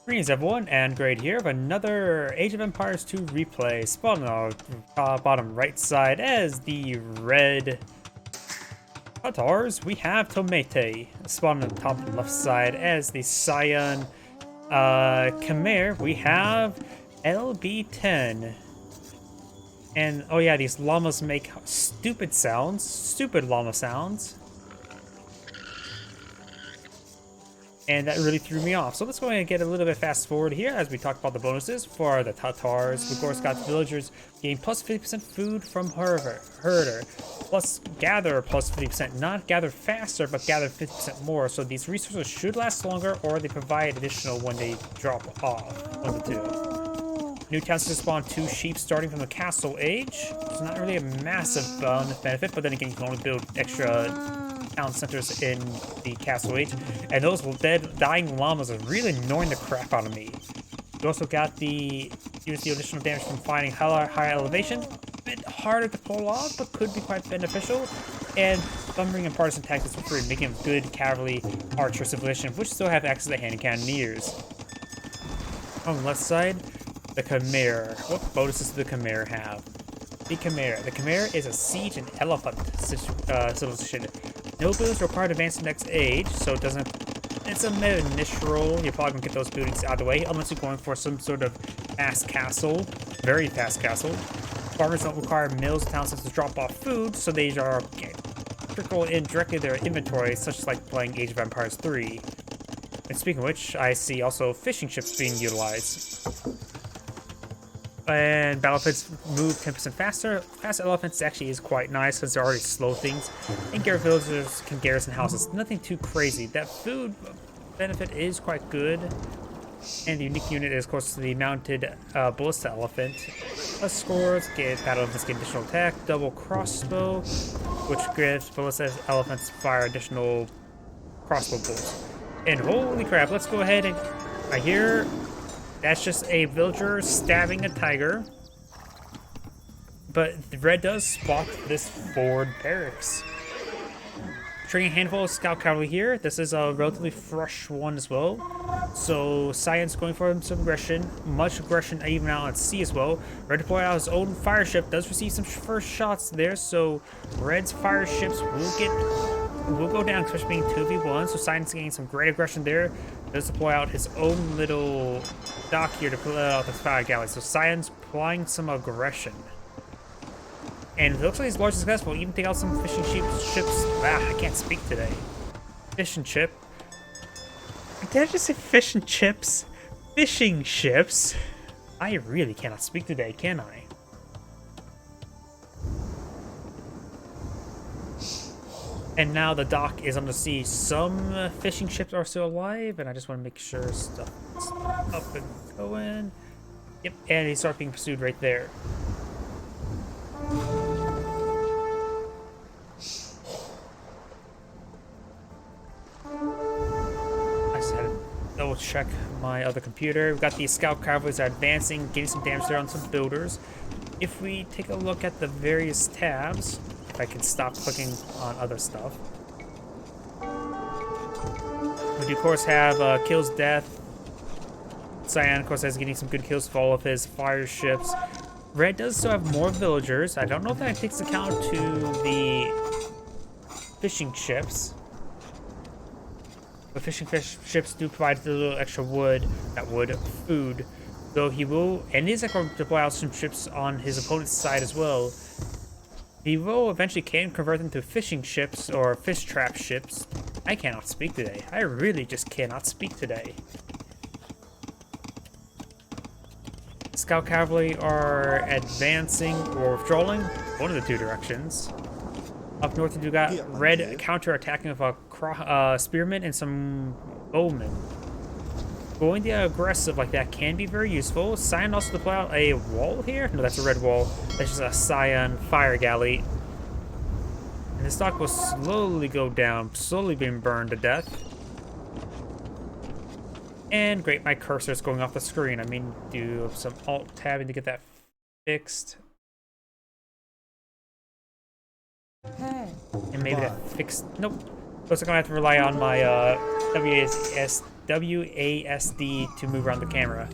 Greetings everyone, and Grade here of another Age of Empires 2 replay. Spawn on our bottom right side as the red Tatars, we have Tomate. Spawn on the top left side as the cyan Khmer, we have LB10. And oh yeah, these llamas make stupid llama sounds. And that really threw me off. So let's go ahead and get a little bit fast forward here as we talk about the bonuses for the Tatars. We of course got the villagers gain plus 50% food from herder, plus gather plus 50%, not gather faster, but gather 50% more. So these resources should last longer, or they provide additional when they drop off. One of the two. New towns to spawn 2 sheep starting from the castle age. It's not really a massive benefit, but then again, you can only build extra town centers in the castle age, and those dying llamas are really annoying the crap out of me. You also got the additional damage from fighting higher elevation. A bit harder to pull off, but could be quite beneficial. And bumbling and partisan tactics for free, making them good cavalry, archer, civilization, which still have access to hand cannoneers. On the left side, the Khmer. What bonuses do the Khmer have? The Khmer is a siege and elephant civilization. No buildings required to advance to the next age, so it doesn't. It's a initial. You're probably gonna get those buildings out of the way, unless you're going for some sort of fast castle, very fast castle. Farmers don't require mills and town centers to drop off food, so they are trickle in directly their inventory, such as like playing Age of Empires 3. And speaking of which, I see also fishing ships being utilized. And battlefields move 10% faster. Fast elephants actually is quite nice because they're already slow things. And villagers can garrison houses. Nothing too crazy. That food benefit is quite good. And the unique unit is, of course, the mounted ballista elephant. Plus scores, get battle elephants get additional attack, double crossbow, which gives ballista elephants fire additional crossbow bolts. And holy crap, let's go ahead and I hear. That's just a villager stabbing a tiger. But the red does spot this forward barracks. Training a handful of scout cavalry here. This is a relatively fresh one as well. So Cyan's going for some aggression. Much aggression even out at sea as well. Red deploy out his own fire ship. Does receive some first shots there. So Red's fire ships will go down, especially being 2v1. So Cyan's getting some great aggression there. Does deploy out his own little dock here to pull out the fire galley. So Cyan's applying some aggression. And it looks like he's largely successful. Even take out some fishing ships. Ah, I can't speak today. Fish and chip. Did I just say fish and chips? Fishing ships? I really cannot speak today, can I? And now the dock is on the sea. Some fishing ships are still alive, and I just want to make sure stuff is up and going. Yep, and he starts being pursued right there. I just had to double check my other computer. We've got the scout cavalries advancing, getting some damage there on some builders. If we take a look at the various tabs, if I can stop clicking on other stuff. We do, of course, have kills, death. Cyan, of course, is getting some good kills for all of his fire ships. Red does still have more villagers. I don't know if that takes account to the fishing ships. The fishing ships do provide a little extra food. Though he will, and is going to deploy out some ships on his opponent's side as well. He will eventually can convert them to fishing ships or fish trap ships. I cannot speak today. I really just cannot speak today. Scout cavalry are advancing or withdrawing, one of the two directions. Up north, you got red counter-attacking with a spearmen and some bowmen. Going the aggressive like that can be very useful. Cyan also deploy out a wall here. No, that's a red wall. That's just a Cyan fire galley. And this dock will slowly go down, slowly being burned to death. And great, my cursor is going off the screen. I mean, do some alt-tabbing to get that fixed. And maybe that fixed. Nope. Looks like I'm gonna have to rely on my WASD to move around the camera.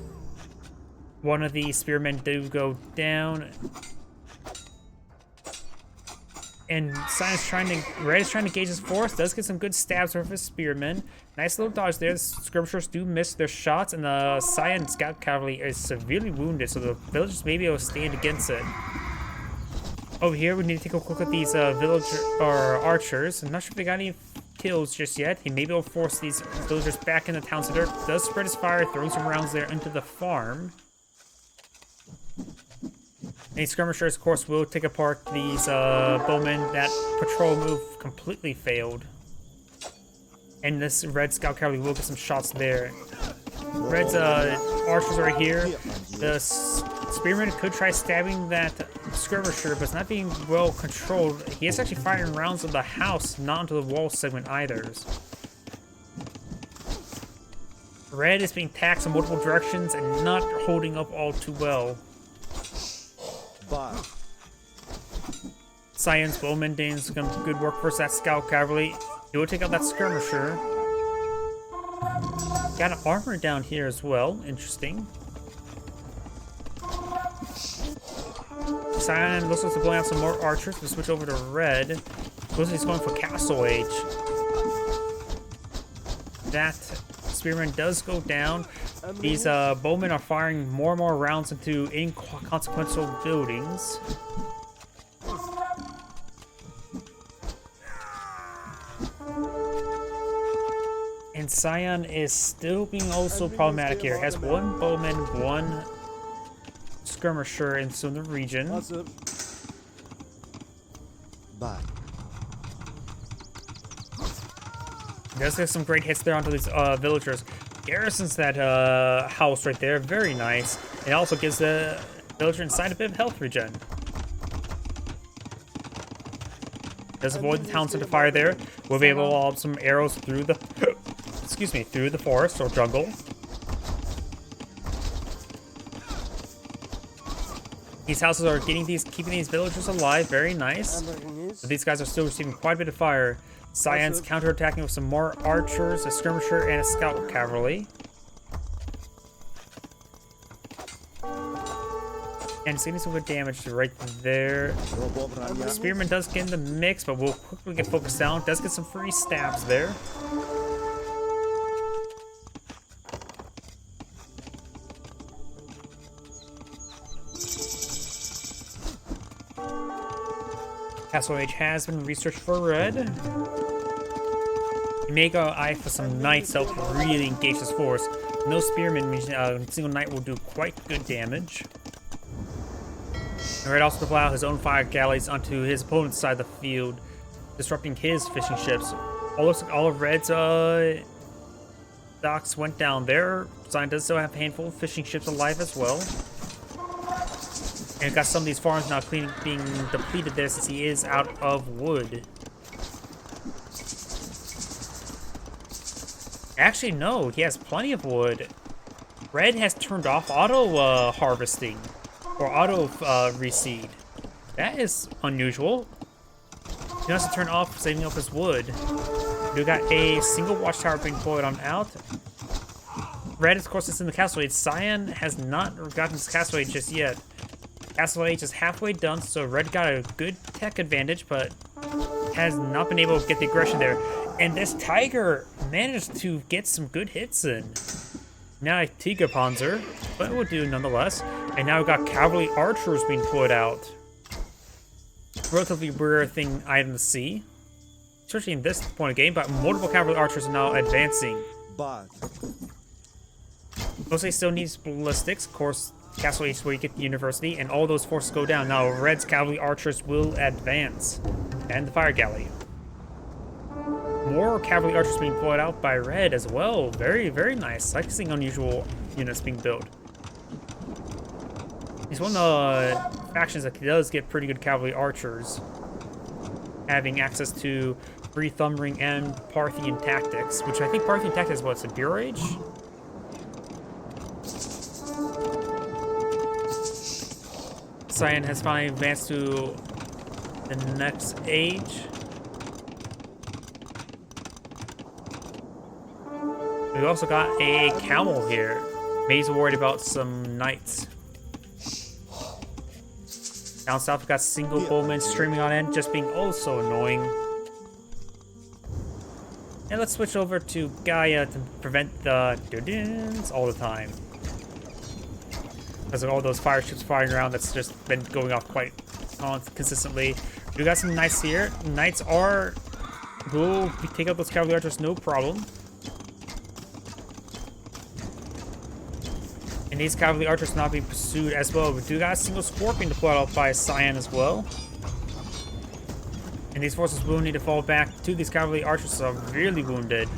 One of the spearmen do go down. And Red is trying to gauge his force. Does get some good stabs with his spearmen. Nice little dodge there. The skirmishers do miss their shots, and the Cyan scout cavalry is severely wounded, so the villagers may be able to stand against it. Over here, we need to take a quick look at these archers. I'm not sure if they got any kills just yet. He may be able to force these villagers back in the town center. Does spread his fire, throws some rounds there into the farm. Any skirmishers, of course, will take apart these bowmen. That patrol move completely failed. And this red scout cavalry will get some shots there. Red's archers right here. The spearman could try stabbing that skirmisher, but it's not being well controlled. He is actually firing rounds at the house, not onto the wall segment either. Red is being taxed in multiple directions and not holding up all too well. Cyan's bowman doing some good work versus that scout cavalry. He will take out that skirmisher. Got an armor down here as well. Interesting. Cyan looks like he's blowing out some more archers. We switch over to Red. Looks like he's going for Castle Age. That spearman does go down. These bowmen are firing more and more rounds into inconsequential buildings. And Cyan is still being also problematic here. Has one bowman, one skirmisher in some of the region. Does get some great hits there onto these villagers. Garrisons that house right there, very nice. It also gives the villager inside a bit of health regen. Does avoid the town center fire there. We'll be able to lob some arrows through the through the forest or jungle. These houses are keeping these villagers alive, very nice. But these guys are still receiving quite a bit of fire. Cyan's counterattacking with some more archers, a skirmisher, and a scout cavalry. And it's getting some good damage right there. Spearman does get in the mix, but we'll quickly get focused down. Does get some free stabs there. Castle Age has been researched for Red. You may go eye for some knights to help really engage this force. No spearmen means a single knight will do quite good damage. Red also deploy out his own fire galleys onto his opponent's side of the field, disrupting his fishing ships. Looks like all of Red's docks went down there. Cyan does still have a handful of fishing ships alive as well. And we've got some of these farms now being depleted there since he is out of wood. Actually, no, he has plenty of wood. Red has turned off auto harvesting or auto reseed. That is unusual. He wants to turn off saving up his wood. We got a single watchtower being deployed on out. Red, of course, is in the Castle Age. Cyan has not gotten his Castle Age just yet. Castle Age is halfway done, so Red got a good tech advantage, but has not been able to get the aggression there. And this Tiger managed to get some good hits in. Now a Tiger Panzer, but it will do nonetheless. And now we've got cavalry archers being put out. Relatively rare item to see, especially in this point of game, but multiple cavalry archers are now advancing. Mostly still needs ballistics, of course. Castle Age is where you get the university, and all those forces go down. Now Red's cavalry archers will advance. And the fire galley. More cavalry archers being deployed out by Red as well. Very, very nice. Like seeing unusual units being built. He's one of the factions that does get pretty good cavalry archers. Having access to free thumb ring and Parthian tactics, which I think Parthian tactics is what's a Bureau Age? Cyan has finally advanced to the next age. We also got a camel here. May's worried about some knights. Down south, we got single bowmen streaming on in, just being oh so annoying. And let's switch over to Gaia to prevent the dudins all the time. Because of all those fire ships flying around, that's just been going off quite consistently. We got some knights here. Knights will take out those cavalry archers, no problem. And these cavalry archers not being pursued as well. We do got a single scorpion deployed out by Cyan as well. And these forces will need to fall back to these cavalry archers who are severely wounded.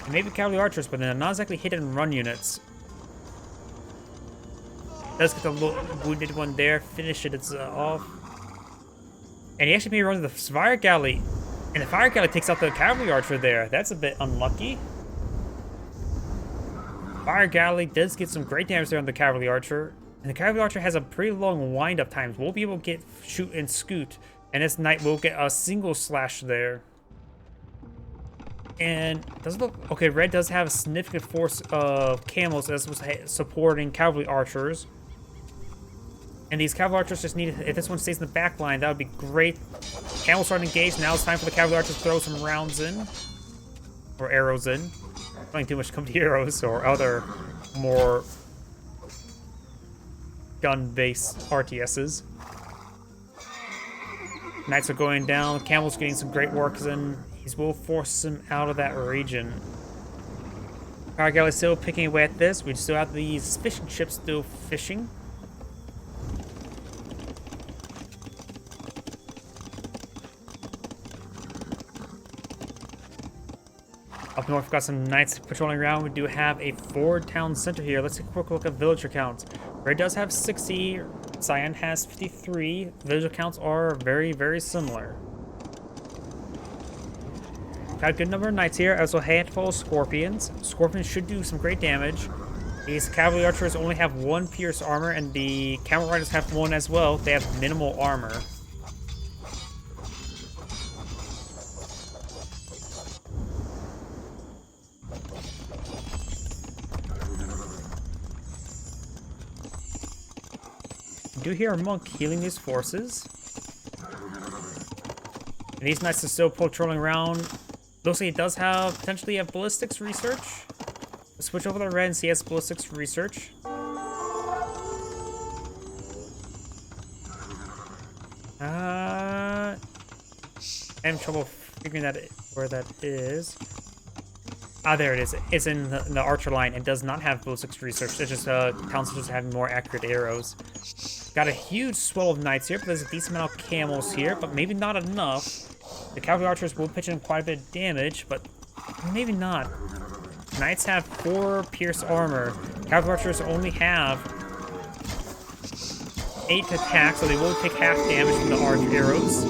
And maybe cavalry archers, but they're not exactly hit and run units. Does get the wounded one there, finish it, it's off. And he actually may run to the fire galley. And the fire galley takes out the cavalry archer there. That's a bit unlucky. Fire galley does get some great damage there on the cavalry archer. And the cavalry archer has a pretty long wind-up time. We'll be able to shoot and scoot. And this knight will get a single slash there. And does it look okay? Red does have a significant force of camels as was supporting cavalry archers. And these cavalry archers just need, if this one stays in the back line, that would be great. Camels starting to engage. Now it's time for the cavalry archers to throw some rounds in. Or arrows in. Not too much come to arrows or other more gun-based RTSs. Knights are going down. Camel's getting some great work in. He will force him out of that region. Fire galley still picking away at this. We still have these fishing ships still fishing. Up north, we've got some knights patrolling around. We do have a Ford town center here. Let's take a quick look at villager counts. Red does have 60. Cyan has 53. Villager counts are very, very similar. Got a good number of knights here, as well as a handful of scorpions. Scorpions should do some great damage. These cavalry archers only have 1 pierce armor, and the camel riders have 1 as well. They have minimal armor. We do hear a monk healing these forces. And these knights are still patrolling around. Looks like he does have, potentially have ballistics research. Let's switch over to red and see he has ballistics research. I'm having trouble figuring that where that is. Ah, there it is. It's in the archer line and does not have ballistics research. It's just counts as having more accurate arrows. Got a huge swell of knights here, but there's a decent amount of camels here, but maybe not enough. The cavalry archers will pitch in quite a bit of damage, but maybe not. Knights have 4 pierce armor. Cavalry archers only have 8 attack, so they will take half damage from the arch arrows.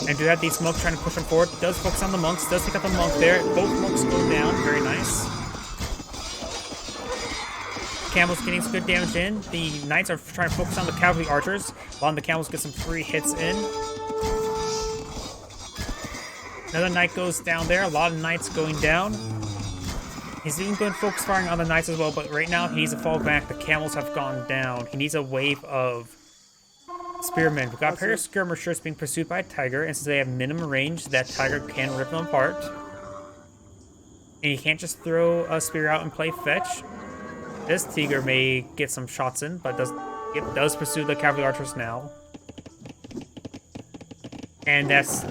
And do have these monks trying to push them forward. Does focus on the monks, does take out the monk there. Both monks go down, very nice. Camels getting some good damage in. The knights are trying to focus on the cavalry archers, while the camels get some free hits in. Another knight goes down there. A lot of knights going down. He's even going to focus firing on the knights as well, but right now he needs to fall back. The camels have gone down. He needs a wave of spearmen. We've got a pair of skirmishers being pursued by a tiger, and since they have minimum range, that tiger can rip them apart. And you can't just throw a spear out and play fetch. This tiger may get some shots in, but it does pursue the cavalry archers now. And that's...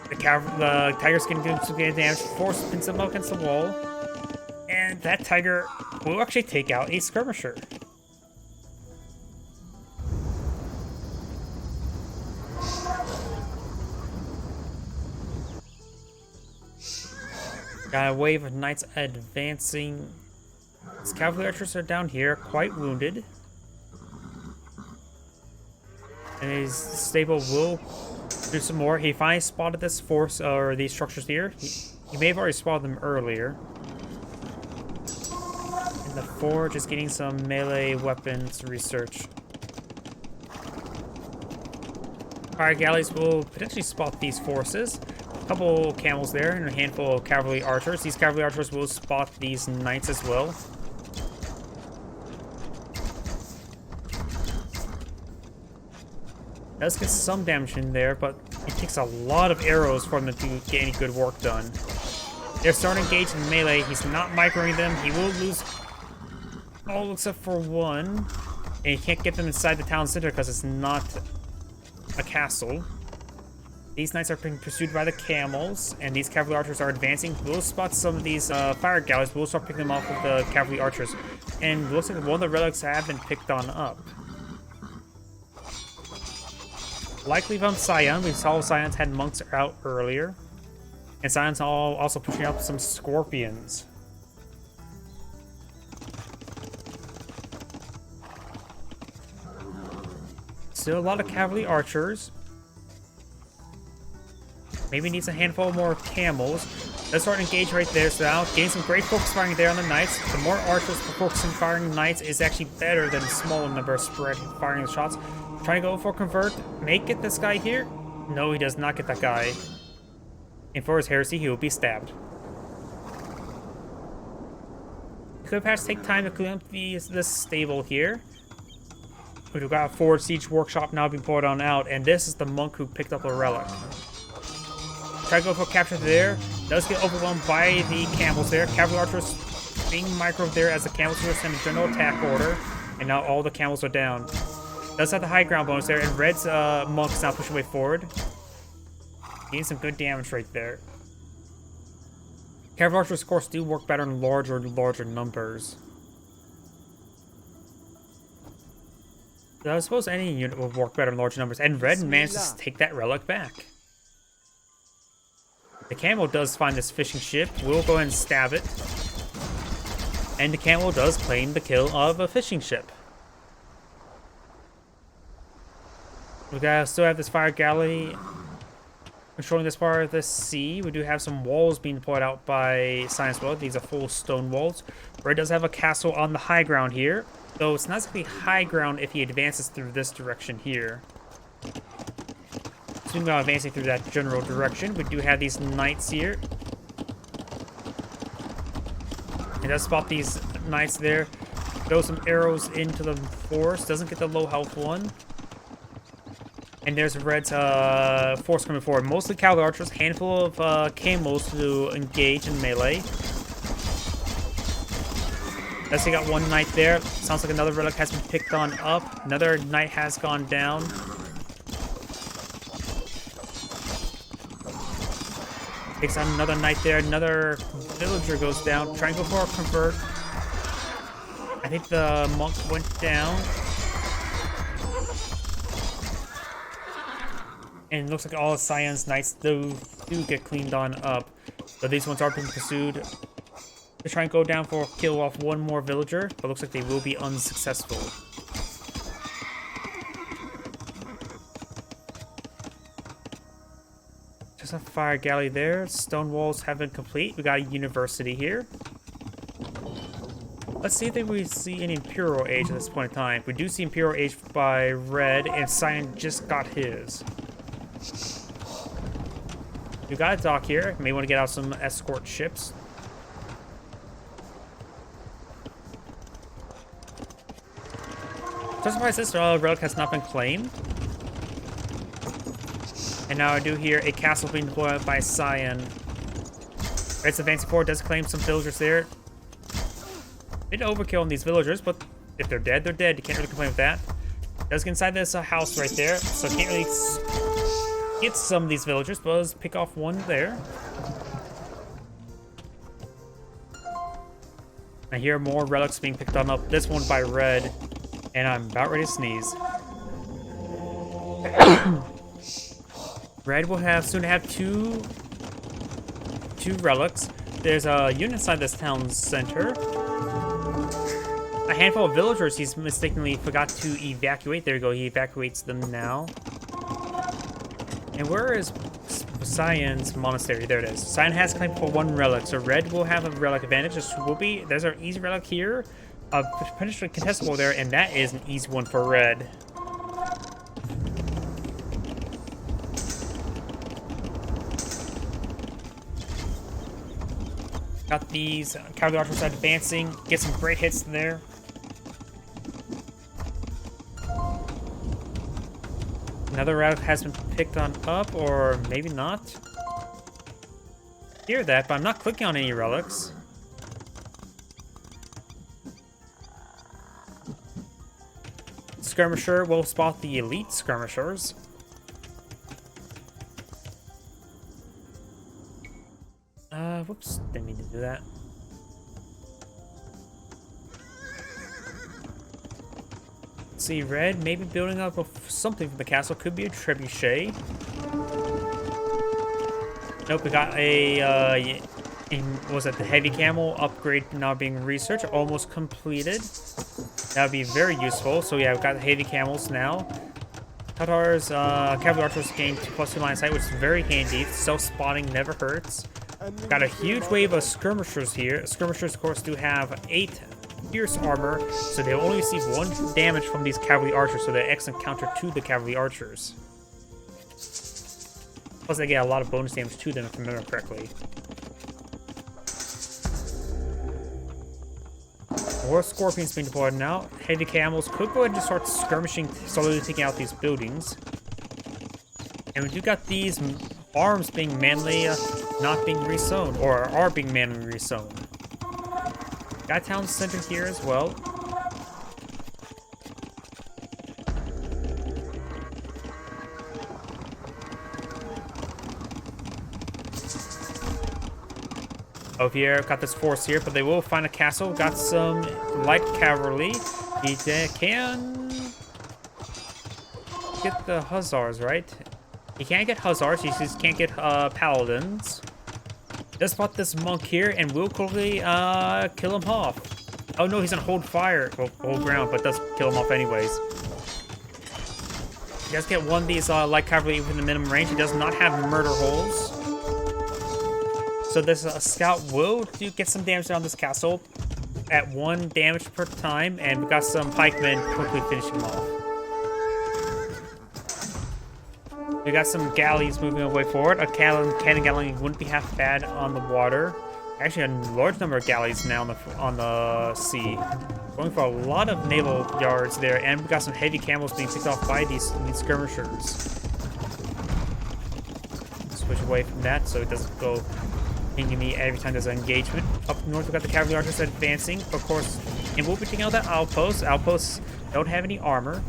The tiger's getting some damage, pins him up against the wall. And that tiger will actually take out a skirmisher. Got a wave of knights advancing. His cavalry archers are down here, quite wounded. And his stable will do some more. He finally spotted this force, or these structures here. He may have already spotted them earlier. And the forge is getting some melee weapons research. Fire galleys will potentially spot these forces. Couple camels there and a handful of cavalry archers. These cavalry archers will spot these knights as well. Does get some damage in there, but it takes a lot of arrows for them to get any good work done. They're starting to engage in melee. He's not microing them. He will lose all except for one. And he can't get them inside the town center because it's not a castle. These knights are being pursued by the camels, and these cavalry archers are advancing. We'll spot some of these fire galleys. We'll start picking them off with the cavalry archers. And it looks like one of the relics have been picked on up. Likely from Scion. We saw Scions had monks out earlier. And Scions also pushing out some scorpions. Still a lot of cavalry archers. Maybe needs a handful more camels. Let's start engage right there. So now getting some great focus firing there on the knights. The more archers focusing firing knights is actually better than a small number of spread firing the shots. Trying to go for convert. May get this guy here. No, he does not get that guy. And for his heresy, he will be stabbed. Could perhaps take time to clean up this stable here. We've got a forward siege workshop now being poured on out, and this is the monk who picked up a relic. Try to go for capture there. Does get overwhelmed by the camels there. Cavalry archers being microed there as the camels were sent a general attack order. And now all the camels are down. Does have the high ground bonus there, and Red's monk is now pushing way forward. Getting some good damage right there. Cavalry archers, of course, do work better in larger numbers. So I suppose any unit would work better in larger numbers, and Red manages to take that relic back. The camel does find this fishing ship. We'll go ahead and stab it. And the camel does claim the kill of a fishing ship. We still have this fire galley controlling this part of the sea. We do have some walls being deployed out by Science World. These are full stone walls. Red does have a castle on the high ground here. Though it's not exactly high ground if he advances through this direction here. Soon now advancing through that general direction. We do have these knights here. And does spot these knights there. Throw some arrows into the forest. Doesn't get the low health one. And there's Red's force coming forward. Mostly cavalry archers. Handful of camels to engage in melee. Let's see, got one knight there. Sounds like another relic has been picked on up. Another knight has gone down. Takes on another knight there. Another villager goes down. Try and go for a convert. I think the monk went down. And it looks like all of Scion's knights do get cleaned on up. So these ones are being pursued. They try and go down for a kill off one more villager, but looks like they will be unsuccessful. Just a fire galley there. Stone walls have been complete. We got a university here. Let's see if we see any Imperial Age at this point in time. We do see Imperial Age by Red, and Scion just got his. We got a dock here. May want to get out some escort ships. So surprised this relic has not been claimed. And now I do hear a castle being deployed by Scion. Red's advancing forward, does claim some villagers there. Bit overkill on these villagers, but if they're dead, they're dead. You can't really complain with that. Does get inside this house right there, so can't really get some of these villagers, but let's pick off one there. I hear more relics being picked on up. This one by Red. And I'm about ready to sneeze. Red will soon have two relics. There's a unit inside this town center. A handful of villagers he's mistakenly forgot to evacuate. There you go, he evacuates them now. And where is Scion's monastery? There it is. Scion has claimed for one relic, so Red will have a relic advantage. There's our easy relic here. Potentially contestable there, and that is an easy one for Red. Got these cavalry archers advancing. Get some great hits there. Another route has been picked on up, or maybe not. Hear that, but I'm not clicking on any relics. Skirmisher will spot the elite skirmishers. Whoops, didn't mean to do that. Let's see, red, maybe building up something for the castle. Could be a trebuchet. Nope, we got a, was it the heavy camel upgrade now being researched, almost completed. That would be very useful. So yeah, we've got the heavy camels now. Tatars, cavalry archers gain 2+2 line of sight, which is very handy. Self-spotting never hurts. Got a huge wave of skirmishers here. Skirmishers, of course, do have 8 fierce armor, so they only receive 1 damage from these cavalry archers, so they're excellent counter to the cavalry archers. Plus, they get a lot of bonus damage to them, if I remember correctly. More scorpions being deployed now. Heavy camels could go ahead and just start skirmishing, slowly taking out these buildings. And we do got these arms being manually not being resewn, or are being manually resewn. Got town center here as well. Over here, got this force here, but they will find a castle. Got some light cavalry. He can get the hussars, right? He can't get hussars, he just can't get paladins. Just spot this monk here and will quickly kill him off. Oh no, he's on hold fire, well, hold ground, but does kill him off anyways. He does get one of these light cavalry within the minimum range. He does not have murder holes. So this scout will get some damage on this castle at 1 damage per time, and we got some pikemen quickly finishing him off. We got some galleys moving away forward. A cannon galley wouldn't be half bad on the water. Actually, a large number of galleys now on the sea. Going for a lot of naval yards there, and we got some heavy camels being picked off by these skirmishers. Switch away from that so it doesn't go pinging me every time there's an engagement. Up north, we got the cavalry archers advancing, of course, and we'll be taking out that outpost. Outposts don't have any armor.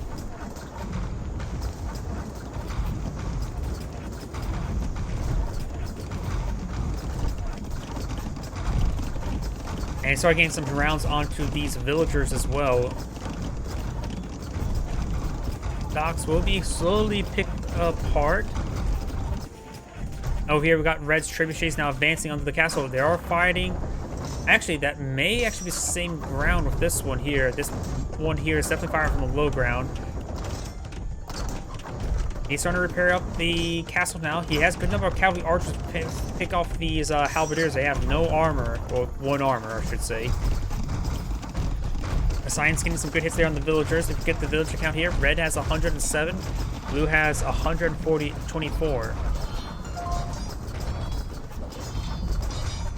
And start getting some rounds onto these villagers as well. Docks will be slowly picked apart. Over here, we got Red's trebuchets now advancing onto the castle. They are fighting. Actually, that may actually be the same ground with this one here. This one here is definitely firing from the low ground. He's starting to repair up the castle now. He has a good number of cavalry archers to pick off these halberdiers. They have no armor, or 1 armor, I should say. Ascient's getting some good hits there on the villagers. If you get the villager count here, red has 107, blue has 124.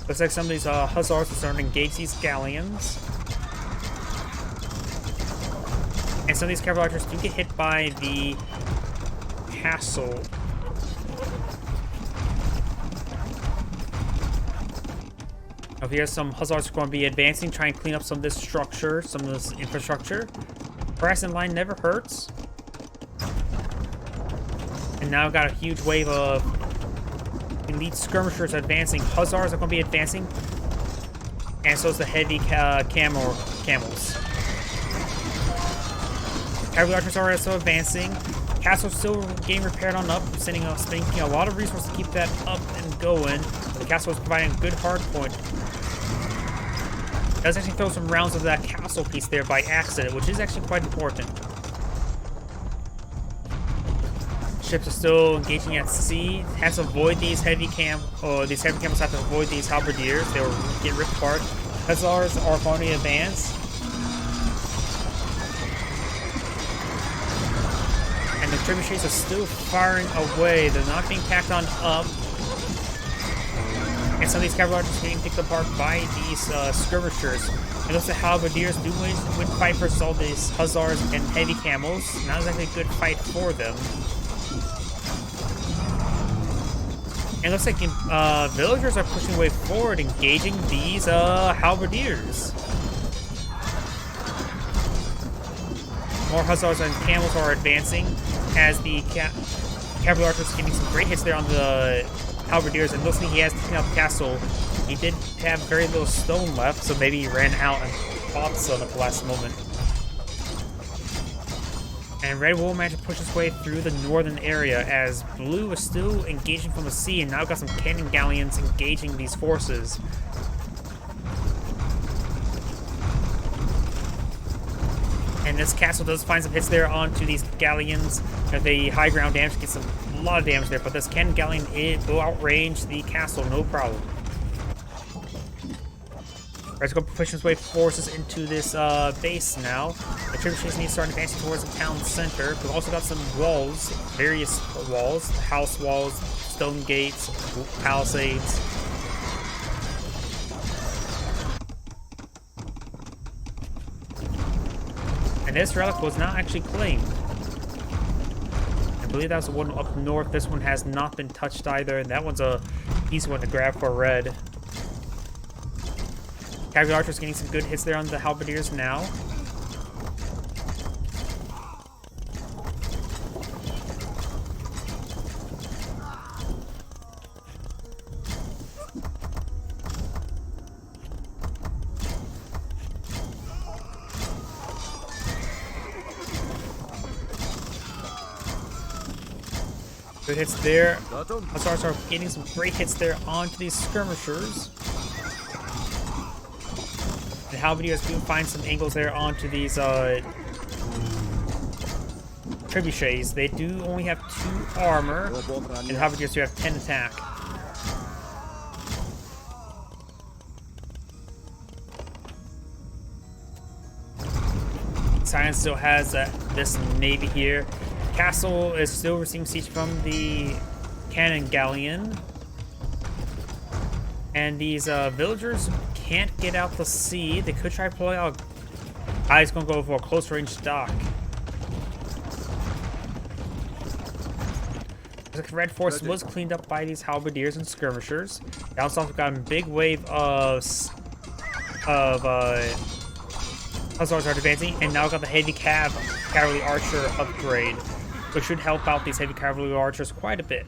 Looks like some of these hussars are starting to engage these galleons. And some of these cavalry archers do get hit by the castle. Over here, some hussars are going to be advancing, trying to clean up some of this structure, some of this infrastructure. Brass in line never hurts. And now we've got a huge wave of elite skirmishers advancing. Hussars are going to be advancing. And so is the heavy camels. Cavalry archers are also advancing. Castle's still getting repaired on up, spending a lot of resources to keep that up and going. The castle is providing a good hard point. It does actually throw some rounds of that castle piece there by accident, which is actually quite important. Ships are still engaging at sea. Has to avoid these heavy these heavy camels have to avoid these halberdiers. They will get ripped apart. Hussars are going to advance. The trebuchets are still firing away. They're not being packed on up. And some of these cavalry archers getting picked apart by these skirmishers. And those halberdiers do win fight versus all these hussars and heavy camels. Not exactly a good fight for them. And it looks like villagers are pushing way forward, engaging these halberdiers. More hussars and camels are advancing as the cavalry archers getting some great hits there on the halberdiers. And looks like he has taken out the castle. He did have very little stone left, so maybe he ran out and fought some at the last moment. And Red will manage to push his way through the northern area as Blue is still engaging from the sea, and now got some cannon galleons engaging these forces. And this castle does find some hits there onto these galleons. The high ground damage gets a lot of damage there, but this cannon galleon will outrange the castle, no problem. Red's going to push his way forces into this base now. The trebuchets need to start advancing towards the town center. We've also got some walls, various walls, house walls, stone gates, palisades. And this relic was not actually claimed. I believe that was the one up north. This one has not been touched either, and that one's a easy one to grab for Red. Cavalry archers getting some good hits there on the halberdiers now. Good hits there. Hussars are getting some great hits there onto these skirmishers. The halberdiers do find some angles there onto these trebuchets. They do only have 2 armor, and the halberdiers do have 10 attack. Science still has this navy here. Castle is still receiving siege from the cannon galleon. And these villagers can't get out the sea. They could try to pull out. He's going to go for a close range dock. The red force was cleaned up by these halberdiers and skirmishers. Down south, we've got a big wave of hussars are advancing, and now we've got the heavy cavalry archer upgrade, which should help out these heavy cavalry archers quite a bit.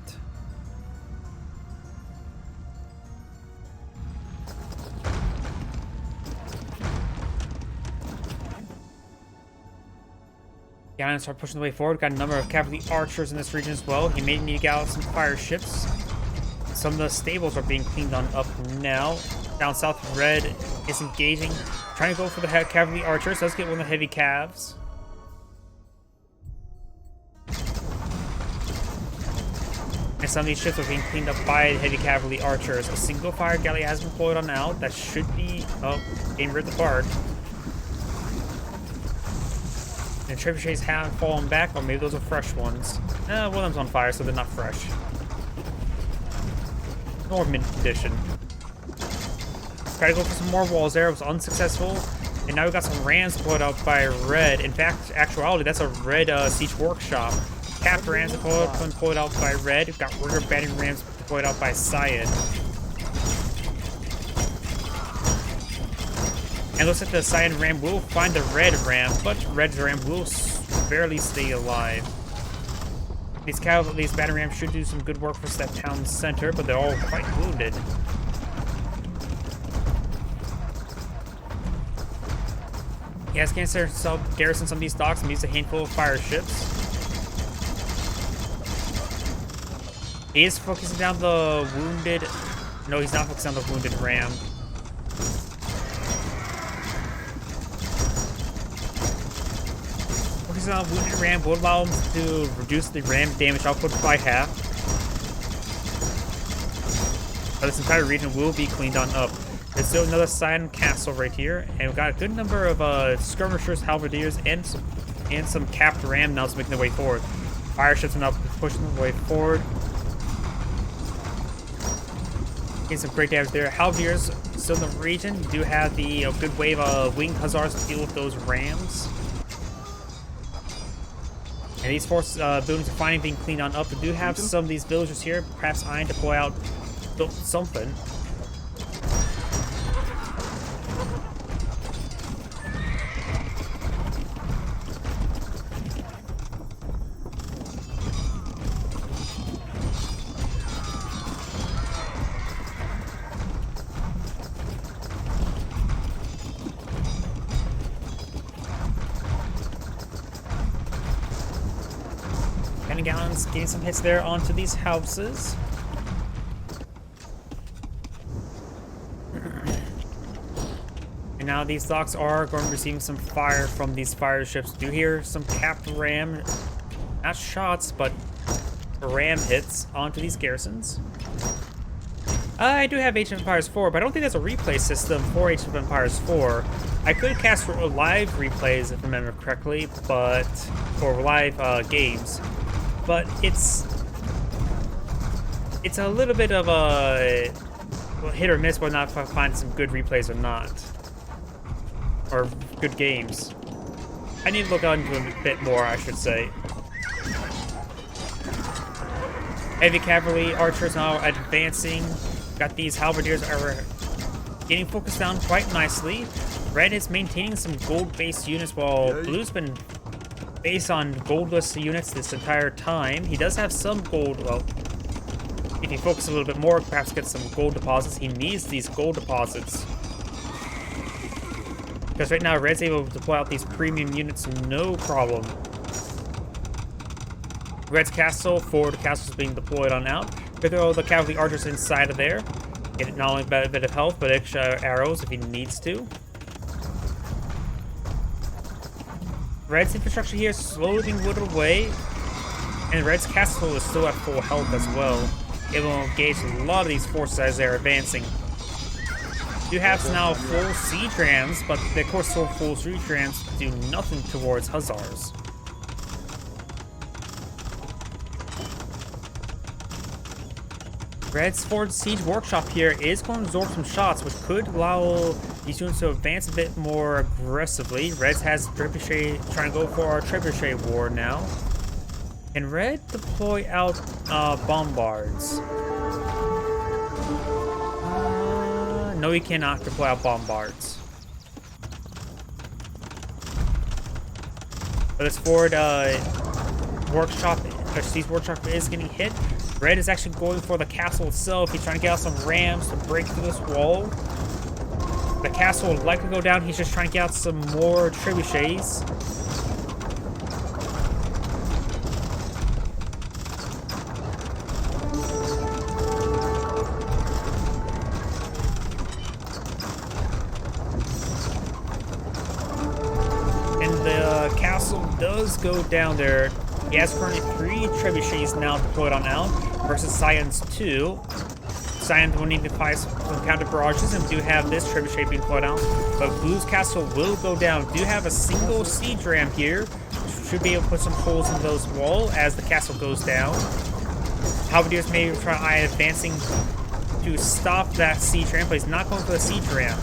Galleons start pushing the way forward. Got a number of cavalry archers in this region as well. He may need to get out some fire ships. Some of the stables are being cleaned on up now. Down south, Red is engaging, trying to go for the cavalry archers. Let's get one of the heavy cavs. And some of these ships are being cleaned up by heavy cavalry archers. A single fire galley has been deployed on now. That should be being ripped apart. And trebuchets have fallen back, or maybe those are fresh ones. One of them's on fire, so they're not fresh. Or mint condition. Tried to go for some more walls there. It was unsuccessful. And now we've got some rams deployed out by Red. In fact, actuality, that's a Red siege workshop. Capped rams deployed out by Red. We've got rear batting rams deployed out by Syed. And looks like the Syed ram will find the Red ram, but Red's ram will barely stay alive. These batting rams should do some good work for that town center, but they're all quite wounded. He has garrison some of these docks and needs a handful of fire ships. He is focusing down the wounded. No, he's not focusing on the wounded ram. Focusing on the wounded ram would allow him to reduce the ram damage output by half. But this entire region will be cleaned on up. There's still another Cyan castle right here, and we've got a good number of skirmishers, halberdiers, and some capped ram now making their way forward. Fire ships are now pushing their way forward. Getting some great damage there. Halberdiers still in the region. You do have the good wave of winged hussars to deal with those rams. And these force buildings are finally being cleaned on up. We do have some of these villagers here, perhaps eyeing to pull out something. Gallons getting some hits there onto these houses. And now these docks are going to be receiving some fire from these fire ships. Do hear some capped ram, not shots, but ram hits onto these garrisons. I do have Age of Empires 4, but I don't think there's a replay system for Age of Empires 4. I could cast for live replays if I remember correctly, but for live games. But it's a little bit of a hit or miss, but not if I find some good replays or not, or good games. I need to look into it a bit more, I should say. Heavy cavalry archers now advancing. Got these halberdiers are getting focused down quite nicely. Red is maintaining some gold-based units while Blue's been based on goldless units this entire time. He does have some gold. Well, if he focuses a little bit more, perhaps get some gold deposits. He needs these gold deposits. Because right now, Red's able to deploy out these premium units no problem. Red's castle, forward castle is being deployed on out. Could throw the cavalry archers inside of there. Get not only a bit of health, but extra arrows if he needs to. Red's infrastructure here is slowly being whittled away, and Red's castle is still at full health as well. It will engage a lot of these forces as they're advancing. You have now full siege rams, but of course full siege rams do nothing towards hussars. Red's forward siege workshop here is going to absorb some shots, which could allow these units to advance a bit more aggressively. Reds has trebuchet trying to go for our trebuchet war now. Can Red deploy out bombards? No, he cannot deploy out bombards. But this forward workshop, siege workshop is getting hit. Red is actually going for the castle itself. He's trying to get out some rams to break through this wall. The castle will likely go down. He's just trying to get out some more trebuchets. And the castle does go down there. He has currently 3 trebuchets now deployed on out versus Scion's 2. Scion will need to fight some counter barrages, and we do have this trebuchet being deployed out. But Blue's castle will go down. We do have a single siege ram here. Should be able to put some holes in those walls as the castle goes down. Halberdiers may try advancing to stop that siege ram, but he's not going for the siege ram.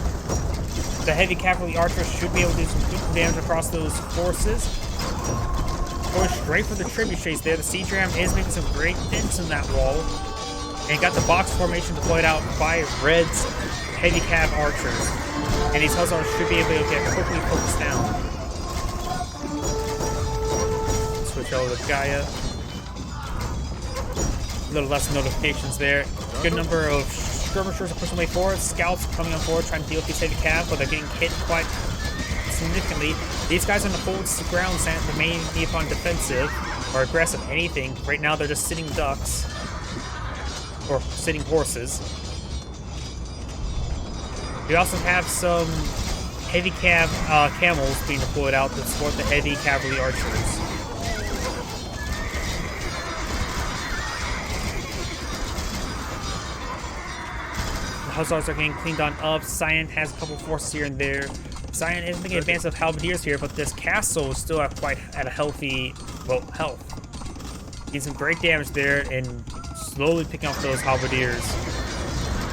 The heavy cavalry archers should be able to do some good damage across those forces. Going straight for the trebuchets there. The siege ram is making some great dents in that wall. And got the box formation deployed out by Red's heavy cav archers. And these hussars should be able to get quickly focused down. Switch over to Gaia. A little less notifications there. Good number of skirmishers are pushing way forward. Scouts coming on forward trying to deal with these heavy cav, but they're getting hit quite significantly. These guys are on the forward ground, they may be upon defensive or aggressive, anything. Right now they're just sitting ducks. Or sitting horses. We also have some heavy camels being deployed out to support the heavy cavalry archers. The hussars are getting cleaned on up. Scion has a couple forces here and there. Scion is making advance of halberdiers here, but this castle is still at a healthy, well, health. Getting some great damage there and slowly picking off those halberdiers.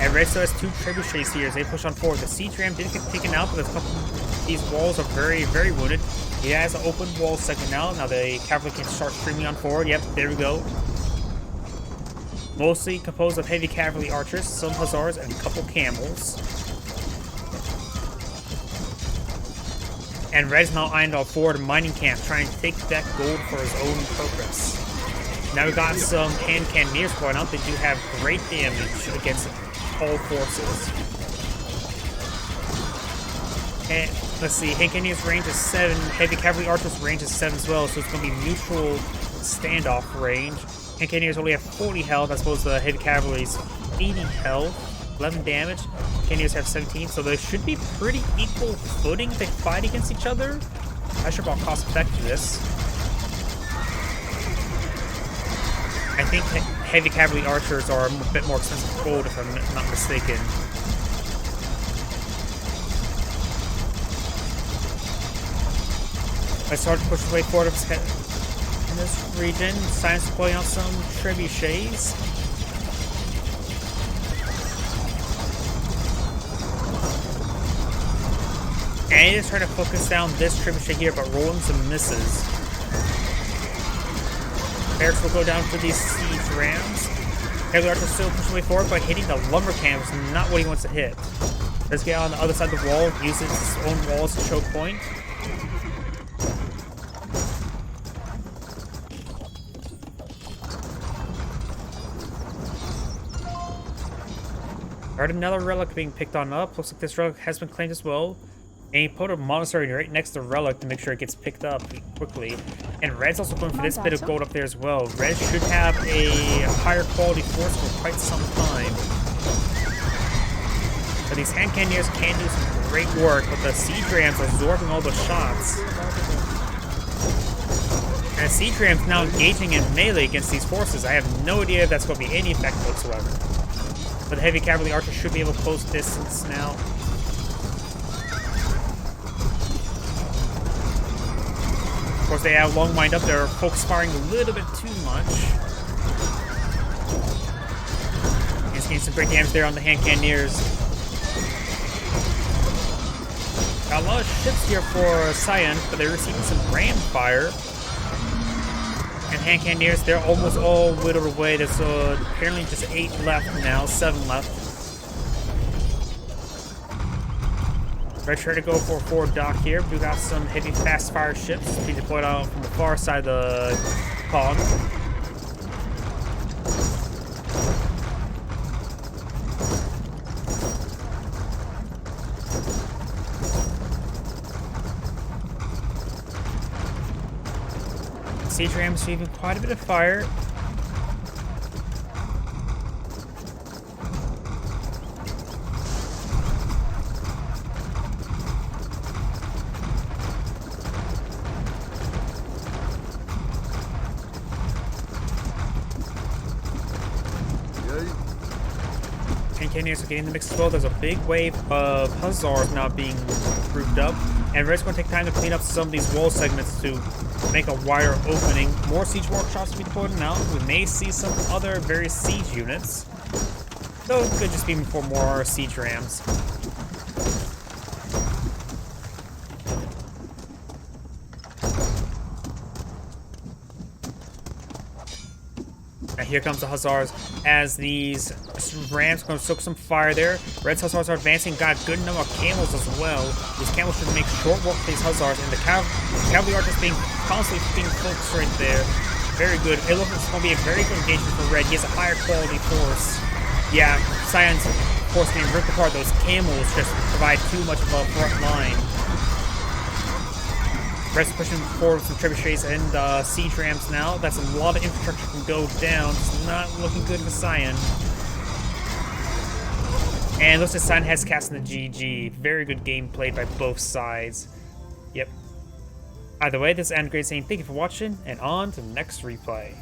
And Red still has 2 trebuchets here as they push on forward. The siege ram did get taken out, but a couple of these walls are very, very wounded. He has an open wall segment now. Now the cavalry can start streaming on forward. Yep, there we go. Mostly composed of heavy cavalry archers, some hussars, and a couple camels. And Red's now eyeing off forward mining camp, trying to take that gold for his own purpose. Now we got some hand cannoneers going out. They do have great damage against all forces. And let's see, hand cannoneers range is 7, heavy cavalry archers range is 7 as well, so it's going to be neutral standoff range. Hand cannoneers only have 40 health, I suppose the heavy cavalry's 80 health, 11 damage. Cannoneers have 17, so they should be pretty equal footing if they fight against each other. Not sure about cost effectiveness. I think heavy cavalry archers are a bit more expensive gold, if I'm not mistaken. Let's start to push the way forward in this region. Science deploying out some trebuchets. And he is trying to focus down this trebuchet here, but rolling some misses. Barracks will go down for these siege rams. Heavy archers still pushing way forward, but hitting the lumber camp is not what he wants to hit. Let's get on the other side of the wall, uses his own wall as a choke point. Heard another relic being picked on up. Looks like this relic has been claimed as well. And he put a monastery right next to the relic to make sure it gets picked up quickly. And Red's also going for this bit of gold up there as well. Red should have a higher quality force for quite some time. But these hand cannoneers can do some great work, but the siege rams are absorbing all the shots. And the siege rams now engaging in melee against these forces. I have no idea if that's going to be any effect whatsoever. But the heavy cavalry archers should be able to close distance now. Of course, they have long wind up. They're focus firing a little bit too much. He's getting some great damage there on the hand cannoneers. Got a lot of ships here for Cyan, but they're receiving some ram fire. And hand cannoneers, they're almost all whittled away. There's apparently just 8 left now, 7 left. Red trying to go for a forward dock here. We got some heavy fast fire ships to be deployed out from the far side of the pond. Siege rams receiving quite a bit of fire. Cannoneers are getting the mix as well. There's a big wave of hussars now being grouped up, and Red's going to take time to clean up some of these wall segments to make a wider opening. More siege workshops to be deployed now. We may see some other various siege units, though it could just be for more siege rams. Now here comes the hussars as these rams going to soak some fire there. Red's hussars are advancing, got a good number of camels as well. These camels should make short work for these hussars, and the cavalry archers being constantly being focused right there. Very good. It looks like it's going to be a very good engagement for Red. He has a higher quality force. Yeah, Cyan's force being ripped apart. Those camels just provide too much of a front line. Red's pushing forward with some trebuchets and siege rams now. That's a lot of infrastructure can go down. It's not looking good for Cyan. And looks like Cyan has cast in the GG. Very good game played by both sides. Yep. Either way, this is Andrew saying thank you for watching, and on to the next replay.